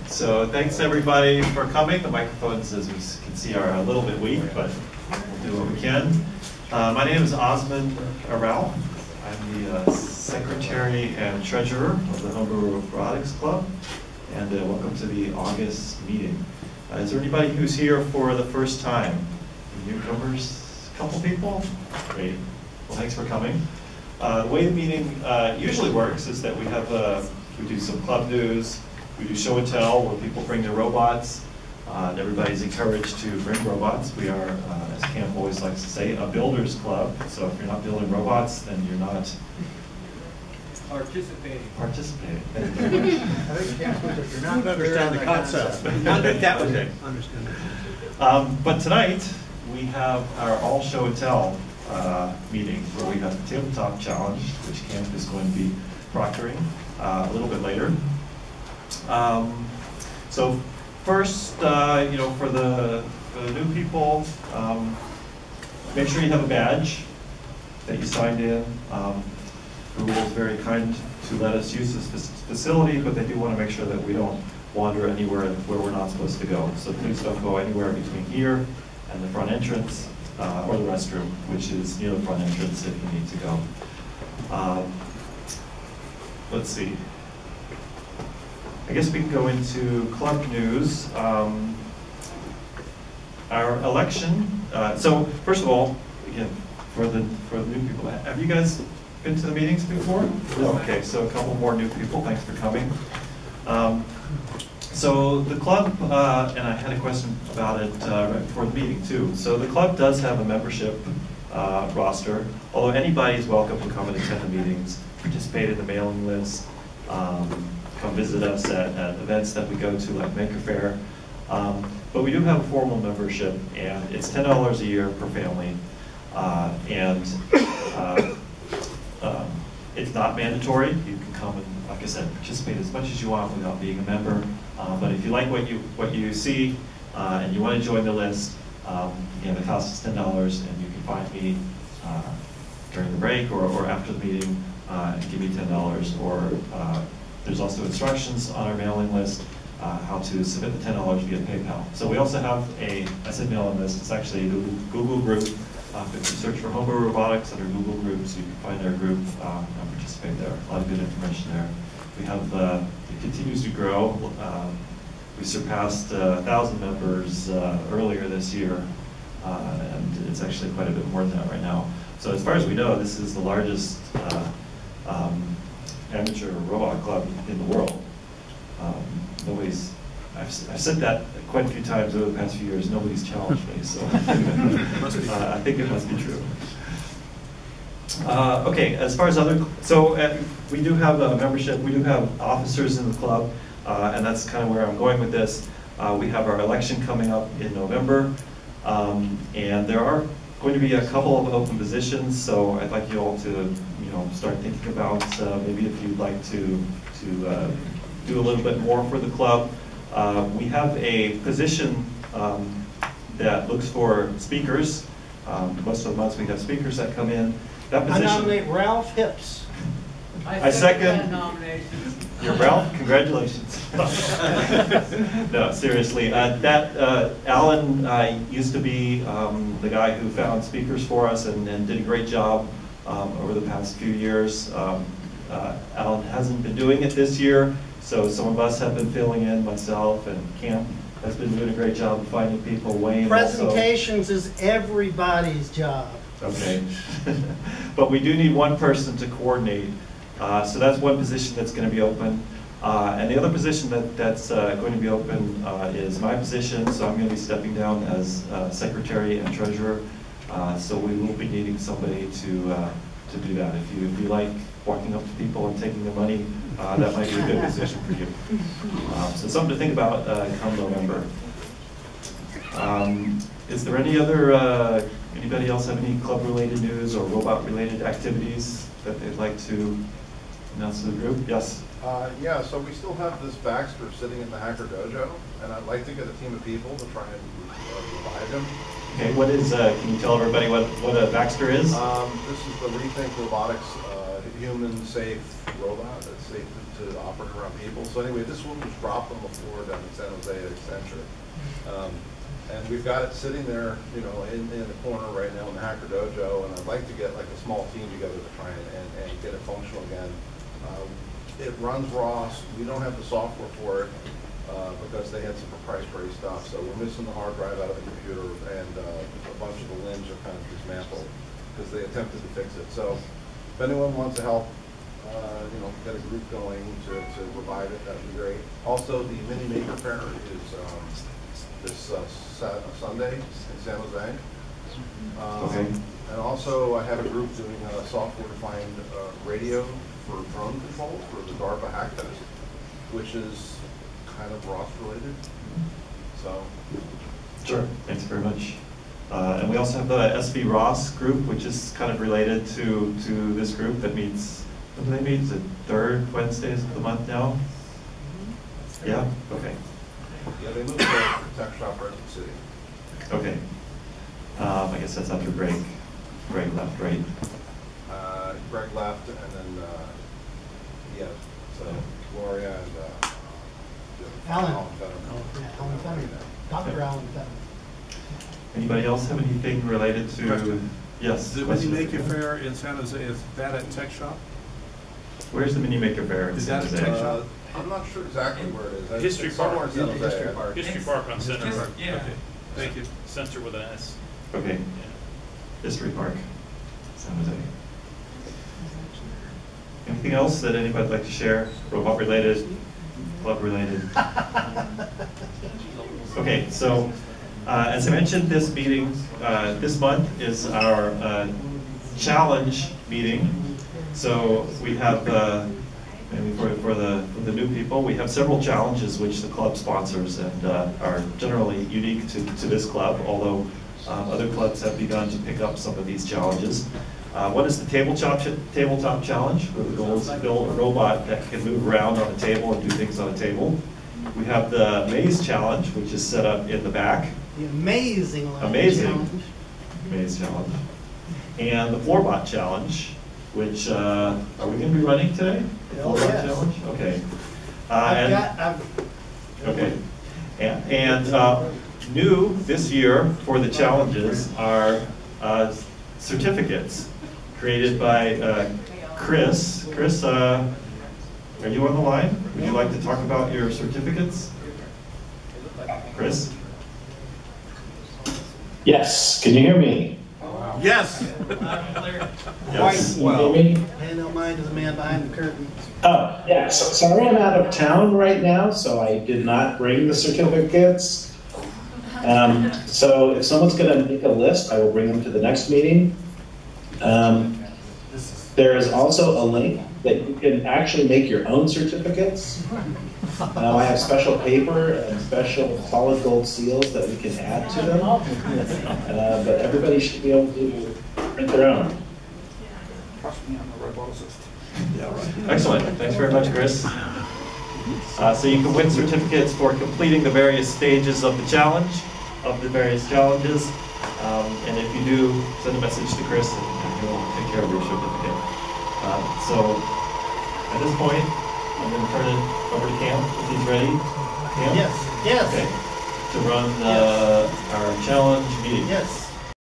So thanks everybody for coming. The microphones, as we can see, are a little bit weak, but we'll do what we can. My name is Osmond Arel. I'm the Secretary and Treasurer of the Brew Robotics Club, and welcome to the August meeting. Is there anybody who's here for the first time? Newcomers? A couple people? Great. Well, thanks for coming. The way the meeting usually works is that we do some club news, we do show and tell where people bring their robots, and everybody's encouraged to bring robots. We are, as Camp always likes to say, a builder's club. So if you're not building robots, then you're not participating. I think you're not understand the concept. That was okay. Understand. But tonight we have our all show and tell meeting where we have the tabletop challenge, which Camp is going to be proctoring a little bit later. So first, for the new people, make sure you have a badge that you signed in. Google is very kind to let us use this facility, but they do want to make sure that we don't wander anywhere where we're not supposed to go. So please don't go anywhere between here and the front entrance, or the restroom, which is near the front entrance if you need to go. Let's see. I guess we can go into club news. Our election. So first of all, again, for the new people, have you guys been to the meetings before? Okay, so a couple more new people. Thanks for coming. So the club, and I had a question about it right before the meeting too. So the club does have a membership roster, although anybody is welcome to come and attend the meetings, participate in the mailing list, come visit us at events that we go to, like Maker Faire. But we do have a formal membership, and it's $10 a year per family, and it's not mandatory. You can come and, like I said, participate as much as you want without being a member. But if you like what you see and you want to join the list, again, the cost is $10, and you can find me during the break or after the meeting and give me $10. Or there's also instructions on our mailing list how to submit the $10 via PayPal. So we also have I said mailing list. It's actually a Google group. If you search for Brew Robotics under Google Groups, you can find our group and participate there. A lot of good information there. We have, it continues to grow. We surpassed 1,000 members earlier this year, and it's actually quite a bit more than that right now. So as far as we know, this is the largest amateur robot club in the world. I've said that quite a few times over the past few years. Nobody's challenged me, so I think it must be true. Okay, as far as we do have a membership. We do have officers in the club, and that's kind of where I'm going with this. We have our election coming up in November, and there are going to be a couple of open positions. So I'd like you all to, start thinking about maybe if you'd like to do a little bit more for the club. We have a position that looks for speakers. Most of the months we have speakers that come in. That position, I nominate Ralph Hips. I second that nomination. You're Ralph, congratulations. No, seriously. Alan used to be the guy who found speakers for us and did a great job over the past few years. Alan hasn't been doing it this year, so some of us have been filling in, myself and Camp has been doing a great job of finding people. Wayne Presentations is everybody's job. Okay. But we do need one person to coordinate. So that's one position that's going to be open. And the other position that's going to be open is my position. So I'm going to be stepping down as Secretary and Treasurer. So we will be needing somebody to do that. If you like walking up to people and taking the money, that might be a good position for you. So something to think about come November. Is there anybody else have any club-related news or robot-related activities that they'd like to announce to the group? Yes? Yeah, so we still have this Baxter sitting in the Hacker Dojo, and I'd like to get a team of people to try and revive him. Okay, what is, can you tell everybody what a Baxter is? This is the Rethink Robotics. human-safe robot that's safe to operate around people. So anyway, this one was dropped on the floor down in San Jose at Accenture. And we've got it sitting there, you know, in the corner right now in the Hacker Dojo, and I'd like to get like a small team together to try and get it functional again. It runs ROS. We don't have the software for it because they had some proprietary stuff. So we're missing the hard drive out of the computer, and a bunch of the limbs are kind of dismantled because they attempted to fix it. So if anyone wants to help, you know, get a group going to revive it, that would be great. Also, the Mini Maker Fair is this Sunday in San Jose. Okay. And also, I have a group doing a software-defined radio for drone control for the DARPA Hack Fest, which is kind of ROS related. So. Sure, thanks very much. And we also have the SV ROS group, which is kind of related to this group that meets, when do they meet? Is it third Wednesdays of the month now? Yeah, okay. Yeah, they moved to the tech shop right in the city. Okay. I guess that's after Greg. Greg left, right? Greg left, and then, yeah, so Gloria and Alan. Fetterman. Yeah, Alan Fetterman. Dr. Alan Fetterman. Anybody else have anything related to? Question. Yes. The Mini Maker Fair in San Jose, is that at Tech Shop? Where's the Mini Maker Fair? Is that a tech shop? I'm not sure exactly where it is. History It's somewhere Park. in San Jose. History Park. History Park on Center. Yeah. Okay, thank you. Center with an S. Okay. Yeah. History Park, San Jose. Anything else that anybody'd like to share? Robot related, club related? Okay, so as I mentioned, this meeting this month is our challenge meeting. So we have, maybe for the new people, we have several challenges which the club sponsors and are generally unique to this club, although other clubs have begun to pick up some of these challenges. One is the tabletop challenge, where the goal is to build a robot that can move around on a table and do things on a table. We have the maze challenge, which is set up in the back. The amazing Amazing maze challenge. And the floorbot challenge, which, are we going to be running today? The Oh, floorbot yes. challenge? Okay. Okay. And new this year for the challenges are certificates created by Chris. Chris, are you on the line? Would you like to talk about your certificates? Chris? Yes, can you hear me? Yes. Yes. Can you hear me? Pay no mind to the man behind the curtain. Oh, yeah, so sorry I'm out of town right now, so I did not bring the certificates. So if someone's gonna make a list, I will bring them to the next meeting. There is also a link that you can actually make your own certificates. I have special paper and special solid gold seals that we can add to them. But everybody should be able to print their own. Excellent. Thanks very much, Chris. So you can win certificates for completing the various stages of the challenge, of the various challenges. And if you do, send a message to Chris and he'll take care of your certificate. So at this point, I'm going to turn it over to Cam if he's ready. Cam? Yes, yes, Okay. To run our challenge meeting. yes.